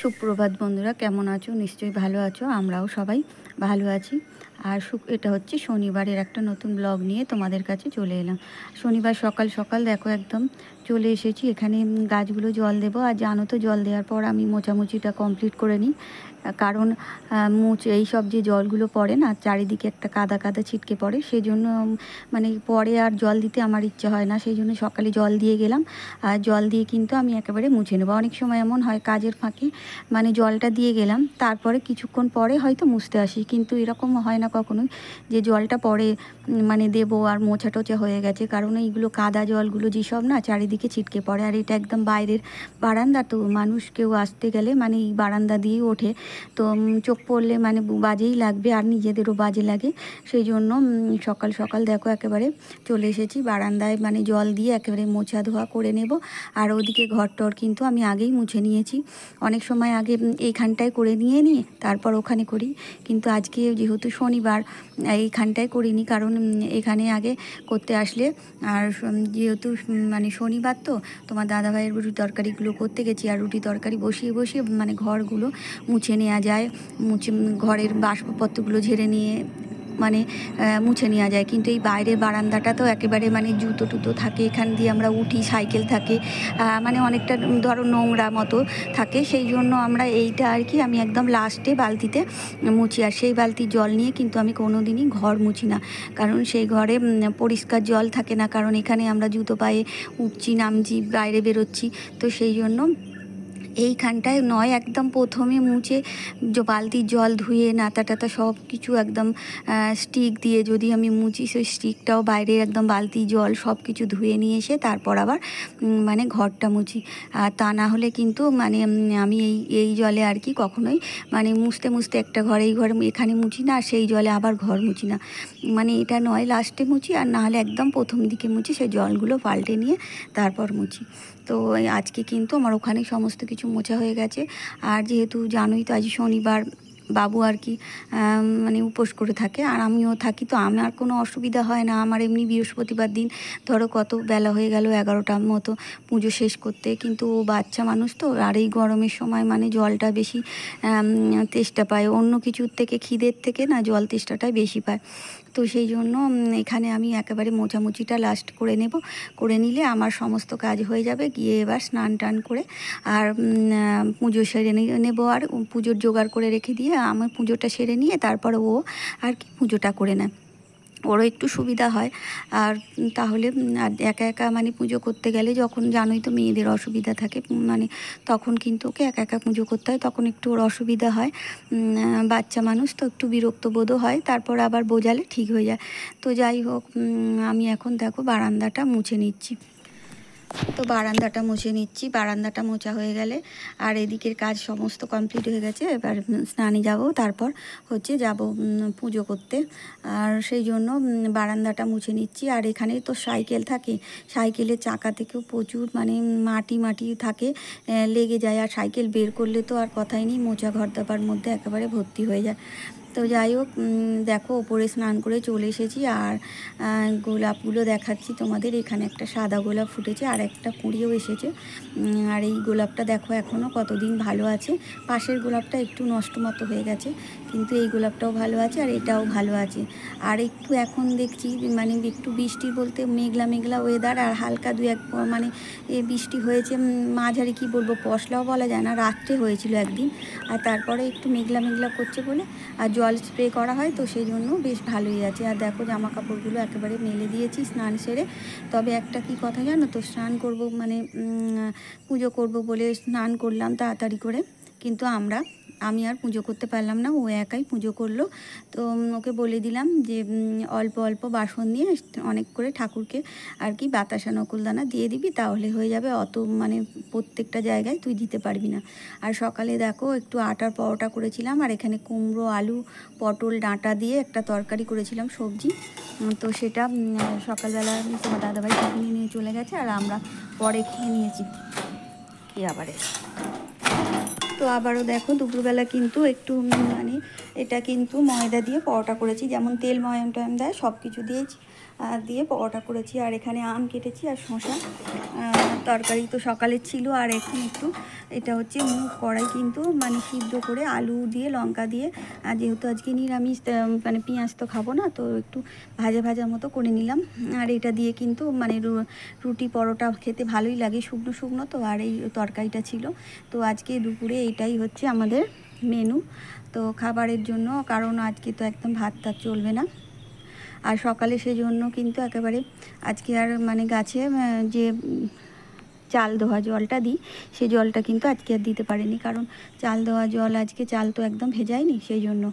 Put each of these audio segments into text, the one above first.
সুপ্রভাত বন্ধুরা, কেমন আছো? নিশ্চয়ই ভালো আছো। আমরাও সবাই ভালো আছি। আর এটা হচ্ছে শনিবারের একটা নতুন ব্লগ নিয়ে তোমাদের কাছে চলে এলাম। শনিবার সকাল সকাল দেখো একদম চলে এসেছি এখানে গাছগুলো জল দেবো। আর জানো তো, জল দেওয়ার পর আমি মোছামুছিটা কমপ্লিট করে নিই। কারণ এই সব যে জলগুলো পড়ে না, চারিদিকে একটা কাদা কাদা ছিটকে পড়ে, সেই জন্য মানে পরে আর জল দিতে আমার ইচ্ছে হয় না। সেই জন্য সকালে জল দিয়ে গেলাম। আর জল দিয়ে কিন্তু আমি একেবারে মুছে নেবো। অনেক সময় এমন হয় কাজের ফাঁকে মানে জলটা দিয়ে গেলাম, তারপরে কিছুক্ষণ পরে হয়তো মুছতে আসি, কিন্তু এরকম হয় না কখনোই যে জলটা পরে মানে দেবো আর মোছা টোছা হয়ে গেছে। কারণ এইগুলো কাদা জলগুলো যেসব না চারিদিকে ছিটকে পড়ে। আর এটা একদম বাইরের বারান্দা, তো মানুষ কেউ আসতে গেলে মানে এই বারান্দা দিয়েই ওঠে, তো চোখ পড়লে মানে বাজেই লাগবে আর নিজেদেরও বাজে লাগে। সেই জন্য সকাল সকাল দেখো একেবারে চলে এসেছি বারান্দায়, মানে জল দিয়ে একেবারে মোছা ধোয়া করে নেব। আর ওদিকে ঘর টর কিন্তু আমি আগেই মুছে নিয়েছি। অনেক সময় আগে এইখানটায় করে নিয়ে তারপর ওখানে করি, কিন্তু আজকে যেহেতু শনিবার এইখানটায় করিনি, কারণ এখানে আগে করতে আসলে আর যেহেতু মানে শনিবার তো তোমার দাদাভাইয়ের রুটি তরকারিগুলো করতে গেছি, আর রুটি তরকারি বসিয়ে বসিয়ে মানে ঘরগুলো মুছে নেওয়া যায়, ঘরের বাসপত্রগুলো ঝেড়ে নিয়ে মানে মুছে নেওয়া যায়। কিন্তু এই বাইরের বারান্দাটা তো একেবারে মানে জুতো টুতো থাকে, এখান দিয়ে আমরা উঠি, সাইকেল থাকে, মানে অনেকটা ধরো নোংরা মতো থাকে। সেই জন্য আমরা এইটা আর কি আমি একদম লাস্টে বালতিতে মুছি। আর সেই বালতির জল নিয়ে কিন্তু আমি কোনো দিনই ঘর মুছি না, কারণ সেই ঘরে পরিষ্কার জল থাকে না। কারণ এখানে আমরা জুতো পায়ে উঠছি, নামছি, বাইরে বেরোচ্ছি, তো সেই জন্য এইখানটায় নয় একদম প্রথমে মুছে বালতির জল ধুয়ে নাতা টাতা সব কিছু একদম স্টিক দিয়ে যদি আমি মুছি, সেই স্টিকটাও বাইরে একদম বালতি জল সব কিছু ধুয়ে নিয়ে এসে তারপর আবার মানে ঘরটা মুছি। আর তা না হলে কিন্তু মানে আমি এই জলে আর কি কখনোই মানে মুছতে মুছতে একটা ঘরে এই ঘরে এখানে মুছি না, আর সেই জলে আবার ঘর মুছি না। মানে এটা নয় লাস্টে মুছি, আর না হলে একদম প্রথম দিকে মুছি, সেই জলগুলো পাল্টে নিয়ে তারপর মুছি। তো আজকে কিন্তু আমার ওখানে সমস্ত কিছু মোছা হয়ে গেছে। আর যেহেতু জানোই তো আজ শনিবার, বাবু আর কি মানে উপোস করে থাকে, আর আমিও থাকি, তো আমার কোনো অসুবিধা হয় না। আমার এমনি বৃহস্পতিবার দিন ধরো কত বেলা হয়ে গেল 11টার মতো পুজো শেষ করতে, কিন্তু ও বাচ্চা মানুষ তো, আর এই গরমের সময় মানে জলটা বেশি তেষ্টা পায়, অন্য কিছুর থেকে খিদের থেকে না জল তেষ্টাটাই বেশি পায়। তো সেই জন্য এখানে আমি একেবারে মোছামুছিটা লাস্ট করে নেব, করে নিলে আমার সমস্ত কাজ হয়ে যাবে। গিয়ে এবার স্নান টান করে আর পুজো সেরে নেবো, আর পুজোর জোগাড় করে রেখে দিয়ে আমার পুজোটা সেরে নিয়ে তারপরে ও আর কি পুজোটা করে নেয়, ওরও একটু সুবিধা হয়। আর তাহলে আর একা একা মানে পুজো করতে গেলে, যখন জানোই তো মেয়েদের অসুবিধা থাকে, মানে তখন কিন্তু ওকে একা একা পুজো করতে হয়, তখন একটু ওর অসুবিধা হয়। বাচ্চা মানুষ তো একটু বিরক্ত বোধও হয়, তারপর আবার বোঝালে ঠিক হয়ে যায়। তো যাই হোক, আমি এখন দেখো বারান্দাটা মুছে নিচ্ছি। তো বারান্দাটা মুছে নিচ্ছি। বারান্দাটা মোছা হয়ে গেলে আর এদিকের কাজ সমস্ত কমপ্লিট হয়ে গেছে, এবার স্নানে যাব, তারপর হচ্ছে যাব পুজো করতে। আর সেই জন্য বারান্দাটা মুছে নিচ্ছি। আর এখানে তো সাইকেল থাকে, সাইকেলের চাকা থেকেও প্রচুর মানে মাটি মাটি থাকে, লেগে যায়। আর সাইকেল বের করলে তো আর কথাই নেই, মোচা ঘর দাবার মধ্যে একেবারে ভর্তি হয়ে যায়। তো যাই হোক, দেখো ওপরে স্নান করে চলে এসেছি। আর গোলাপগুলো দেখাচ্ছি তোমাদের। এখানে একটা সাদা গোলাপ ফুটেছে, আর একটা কুঁড়িও এসেছে। আর এই গোলাপটা দেখো এখনও কতদিন ভালো আছে। পাশের গোলাপটা একটু নষ্ট মতো হয়ে গেছে, কিন্তু এই গোলাপটাও ভালো আছে, আর এটাও ভালো আছে। আর একটু এখন দেখছি মানে একটু বৃষ্টি বলতে মেঘলা মেঘলা ওয়েদার, আর হালকা দু এক মানে বৃষ্টি হয়েছে, মাঝারি কি বলবো, পশলাও বলা যায় না, রাত্রে হয়েছিল একদিন। আর তারপরে একটু মেঘলা মেঘলা করছে বলে, আর জল স্প্রে করা হয়, তো সেই জন্য বেশ ভালোই আছে। আর দেখো জামা কাপড়গুলো একেবারে মেলে দিয়েছি স্নান সেরে। তবে একটা কি কথা জানো তো, স্নান করব মানে পুজো করব বলে স্নান করলাম তাড়াতাড়ি করে, কিন্তু আমি আর পুজো করতে পারলাম না, ও একাই পুজো করলো। তো ওকে বলে দিলাম যে অল্প অল্প বাসন নিয়ে অনেক করে ঠাকুরকে আর কি বাতাসা নকুলদানা দিয়ে দিবি, তাহলে হয়ে যাবে, অত মানে প্রত্যেকটা জায়গায় তুই দিতে পারবি না। আর সকালে দেখো একটু আটার পরোটা করেছিলাম, আর এখানে কুমড়ো, আলু, পটল ডাঁটা দিয়ে একটা তরকারি করেছিলাম সবজি। তো সেটা সকালবেলা তোমার দাদাভাই টিফিনে নিয়ে চলে গেছে, আর আমরা পরে খেয়ে নিয়েছি। কি আবারে তো আবারও দেখো দুপুরবেলা কিন্তু একটু মানে এটা কিন্তু ময়দা দিয়ে পরোটা করেছি, যেমন তেল ময়ম টয়ম দেয় সব কিছু দিয়েছি। দিয়ে পরোটা করেছি। আর এখানে আম কেটেছি আর শসা। তরকারি তো সকালের ছিল। আর এখন একটু এটা হচ্ছে মুগ কড়াই কিন্তু মানে সিদ্ধ করে আলু দিয়ে লঙ্কা দিয়ে, আর যেহেতু আজকে নিরামিষ মানে পেঁয়াজ তো খাবো না, তো একটু ভাজা ভাজা মতো করে নিলাম। আর এটা দিয়ে কিন্তু মানে রুটি পরোটা খেতে ভালোই লাগে, শুকনো শুকনো তো। আর এই তরকারিটা ছিল, তো আজকে দুপুরে এটাই হচ্ছে আমাদের মেনু তো খাবারের জন্য, কারণ আজকে তো একদম ভাত টাত চলবে না। আর সকালে সেজন্য কিন্তু একেবারে আজকে আর মানে গাছে যে চাল ধোয়া জলটা দিই, সেই জলটা কিন্তু আজকে আর দিতে পারিনি, কারণ চাল ধোয়া জল আজকে চাল তো একদম ভেজায়নি সেই জন্য।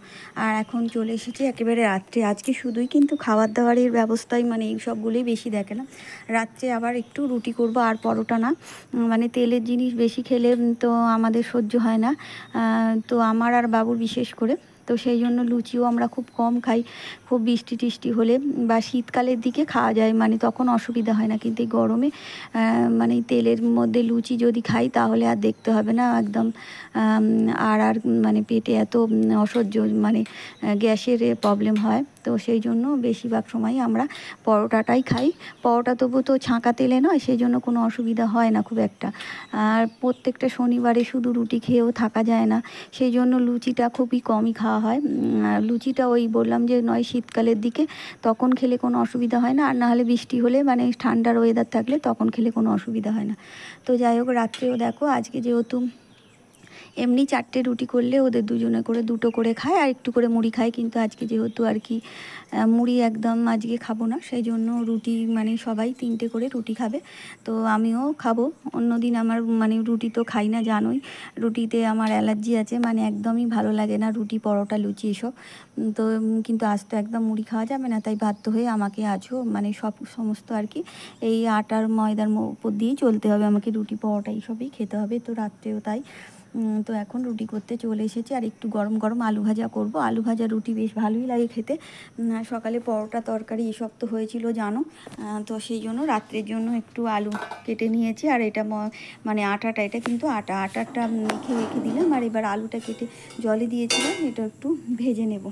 আর এখন চলে এসেছি একেবারে রাত্রে। আজকে শুধুই কিন্তু খাবার দাবারের ব্যবস্থাই মানে এই সবগুলোই বেশি দেখে না। রাত্রে আবার একটু রুটি করব আর পরোটা না, মানে তেলের জিনিস বেশি খেলে তো আমাদের সহ্য হয় না, তো আমার আর বাবুর বিশেষ করে। তো সেই জন্য লুচিও আমরা খুব কম খাই, খুব বৃষ্টি টিষ্টি হলে বা শীতকালের দিকে খাওয়া যায়, মানে তখন অসুবিধা হয় না। কিন্তু এই গরমে মানে তেলের মধ্যে লুচি যদি খাই তাহলে আর দেখতে হবে না একদম। আর মানে পেটে এত অসহ্য মানে গ্যাসের প্রবলেম হয়, তো সেই জন্য বেশিরভাগ সময় আমরা পরোটাটাই খাই। পরোটা তবু তো ছাঁকা তেলে নয়, সেই জন্য কোনো অসুবিধা হয় না খুব একটা। আর প্রত্যেকটা শনিবারে শুধু রুটি খেয়েও থাকা যায় না, সেই জন্য লুচিটা খুবই কমই খাওয়া হয়। লুচিটা ওই বললাম যে নয় শীতকালের দিকে তখন খেলে কোনো অসুবিধা হয় না, আর নাহলে বৃষ্টি হলে মানে ঠান্ডার ওয়েদার থাকলে তখন খেলে কোনো অসুবিধা হয় না। তো যাই হোক, রাত্রেও দেখো আজকে যেহেতু এমনি 4টে রুটি করলে ওদের দুজনে করে 2টো করে খায় আর একটু করে মুড়ি খায়, কিন্তু আজকে যেহেতু আর কি মুড়ি একদম আজকে খাবো না, সেই জন্য রুটি মানে সবাই 3টে করে রুটি খাবে। তো আমিও খাবো। অন্যদিন আমার মানে রুটি তো খাই না জানোই, রুটিতে আমার অ্যালার্জি আছে, মানে একদমই ভালো লাগে না রুটি পরোটা লুচি এসব। তো কিন্তু আজ তো একদম মুড়ি খাওয়া যাবে না, তাই বাধ্য হয়ে আমাকে আজও মানে সমস্ত আর কি এই আটার ময়দার উপর দিয়েই চলতে হবে, আমাকে রুটি পরোটা এইসবই খেতে হবে। তো রাত্রেও তাই। তো এখন রুটি করতে চলে এসেছি, আর একটু গরম গরম আলু ভাজা করব। আলু ভাজা রুটি বেশ ভালোই লাগে খেতে। সকালে পরোটা তরকারি এসব তো হয়েছিল জানো, তো সেই জন্য রাত্রের জন্য একটু আলু কেটে নিয়েছি। আর এটা মানে আটাটা, এটা কিন্তু আটাটা মেখে রেখে দিলাম। আর এবার আলুটা কেটে জলে দিয়েছিলাম, এটা একটু ভেজে নেব।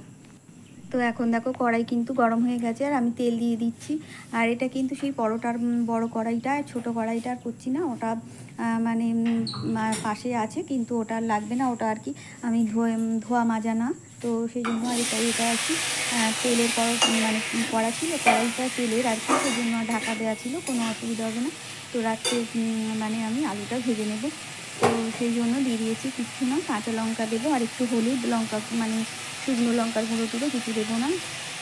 তো এখন দেখো কড়াই কিন্তু গরম হয়ে গেছে, আর আমি তেল দিয়ে দিচ্ছি। আর এটা কিন্তু সেই পরোটার বড় কড়াইটা, ছোট কড়াইটা আর করছি না, ওটা মানে পাশে আছে, কিন্তু ওটা লাগবে না, ওটা আর কি আমি ধোয়া মাজা না, তো সেই জন্য। আর এটা আর কি তেলের মানে কড়া ছিল, কড়াইটা তেলের আর কি, সেই জন্য ঢাকা দেওয়া ছিল, কোনো অসুবিধা হবে না। তো রাত্রে মানে আমি আলুটা ভেজে নেব, তো সেই জন্য দিয়ে দিয়েছি। কিচ্ছু না, কাঁচা লঙ্কা দেবো আর একটু হলুদ, লঙ্কা মানে শুকনো লঙ্কার গুঁড়ো টুড়ো কিছু দেবো না,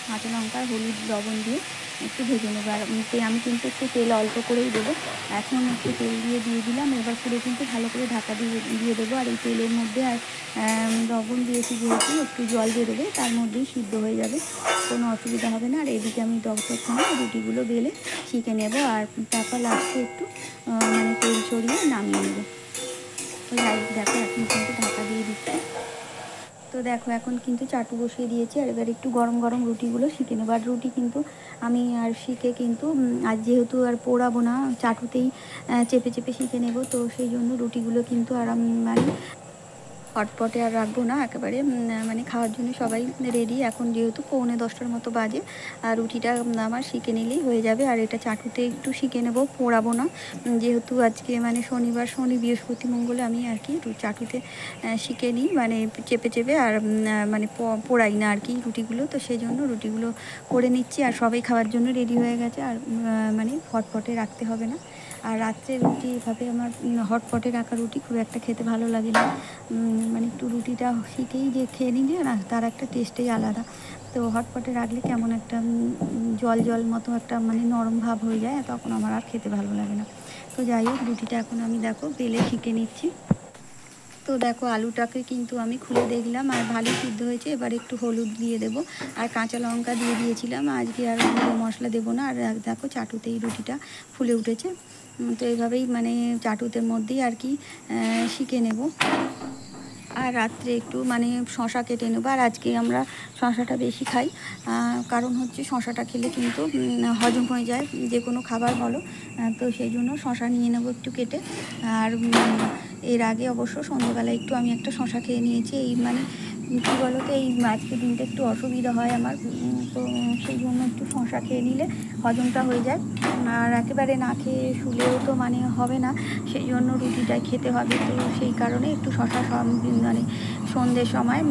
কাঁচা লঙ্কা হলুদ লবণ দিয়ে একটু ভেজে নেবো। আর আমি কিন্তু একটু তেল অল্প করেই দেবো, এখন একটু তেল দিয়ে দিলাম। এবার পুরো কিন্তু ভালো করে ঢাকা দিয়ে দেবো। আর এই তেলের মধ্যে আর লবণ দিয়েছি যেহেতু, একটু জল দিয়ে দেবে, তার মধ্যেই সিদ্ধ হয়ে যাবে, কোনো অসুবিধা হবে না। আর এদিকে আমি ততক্ষণে রুটিগুলো বেলে শিখে নেবো, আর তারপর লাস্টে একটু মানে তেল ছড়িয়ে নামিয়ে নেবো। তো যাই দেখো, এখন কিন্তু ঢাকা দিয়ে দিচ্ছি। তো দেখো এখন কিন্তু চাটু বসিয়ে দিয়েছি, আর এবার একটু গরম গরম রুটিগুলো শিখে নেবো। আর রুটি কিন্তু আমি আর শিখে কিন্তু আর যেহেতু আর পোড়াবো না, চাটুতেই চেপে চেপে শিখে নেব, তো সেই জন্য রুটিগুলো কিন্তু আর আমি মানে হটপটে আর রাখবো না, একেবারে মানে খাওয়ার জন্য সবাই রেডি। এখন যেহেতু 9:45 মতো বাজে, আর রুটিটা আমার শিখে নিলেই হয়ে যাবে। আর এটা চাটুতে একটু শিখে নেবো, পোড়াবো না, যেহেতু আজকে মানে শনিবার, শনি বৃহস্পতি মঙ্গলে আমি আর কি চাটুতে শিখে নিই, মানে চেপে চেপে, আর মানে পোড়াই না আর কি রুটিগুলো। তো সেই জন্য রুটিগুলো করে নিচ্ছি, আর সবাই খাওয়ার জন্য রেডি হয়ে গেছে, আর মানে হটপটে রাখতে হবে না। আর রাত্রে রুটি এভাবে আমার হটপটে রাখা রুটি খুব একটা খেতে ভালো লাগে না, মানে একটু রুটিটা শিখেই যে খেয়ে নিলে না, তার একটা টেস্টেই আলাদা। তো হটপটে রাখলে কেমন একটা জল জল মতো একটা মানে নরম ভাব হয়ে যায়, তখন আমার আর খেতে ভালো লাগে না। তো যাই হোক, রুটিটা এখন আমি দেখো বেলে শিখে নিচ্ছি। তো দেখো আলুটাকে কিন্তু আমি খুলে দেখলাম, আর ভালো সিদ্ধ হয়েছে। এবার একটু হলুদ দিয়ে দেবো, আর কাঁচা লঙ্কা দিয়ে দিয়েছিলাম, আজকে আর মশলা দেবো না। আর দেখো চাটুতেই রুটিটা ফুলে উঠেছে। তো এইভাবেই মানে চাটুতের মধ্যেই আর কি শিখে নেব। আর রাত্রে একটু মানে শশা কেটে নেবো। আর আজকে আমরা শশাটা বেশি খাই, কারণ হচ্ছে শশাটা খেলে কিন্তু হজম হয়ে যায় যে কোনো খাবার বলো, তো সেই জন্য শশা নিয়ে নেবো একটু কেটে। আর এর আগে অবশ্য সন্ধ্যেবেলায় একটু আমি একটা শশা খেয়ে নিয়েছি, এই মানে কী বলো তো, এই আজকে দিনটা একটু অসুবিধা হয় আমার, তো সেই জন্য একটু শশা খেয়ে নিলে হজমটা হয়ে যায়। আর একেবারে না খেয়ে শুলেও তো মানে হবে না, সেই জন্য রুটিটাই খেতে হবে। তো সেই কারণে একটু শশা মানে সন্ধ্যের সময়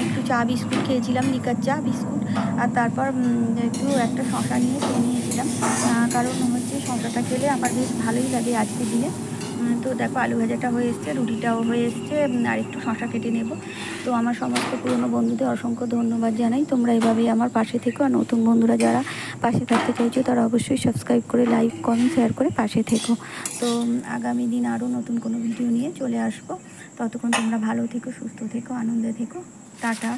একটু চা বিস্কুট খেয়েছিলাম, লিকার চা বিস্কুট, আর তারপর একটু একটা শশা নিয়ে খেয়ে নিয়েছিলাম। কারণ হচ্ছে শশাটা খেলে আমার বেশ ভালোই লাগে আজকের দিনে। তো দেখো আলু ভাজাটা হয়ে এসছে, রুটিটাও হয়ে এসছে, আর একটু শশা কেটে নেব। তো আমার সমস্ত পুরনো বন্ধুদের অসংখ্য ধন্যবাদ জানাই। তোমরা এভাবেই আমার পাশে থেকো, আর নতুন বন্ধুরা যারা পাশে থাকতে চাইছো তারা অবশ্যই সাবস্ক্রাইব করে, লাইক, কমেন্ট, শেয়ার করে পাশে থেকো। তো আগামী দিন আরও নতুন কোনো ভিডিও নিয়ে চলে আসবো। ততক্ষণ তোমরা ভালো থেকো, সুস্থ থেকো, আনন্দে থেকো। টাটা।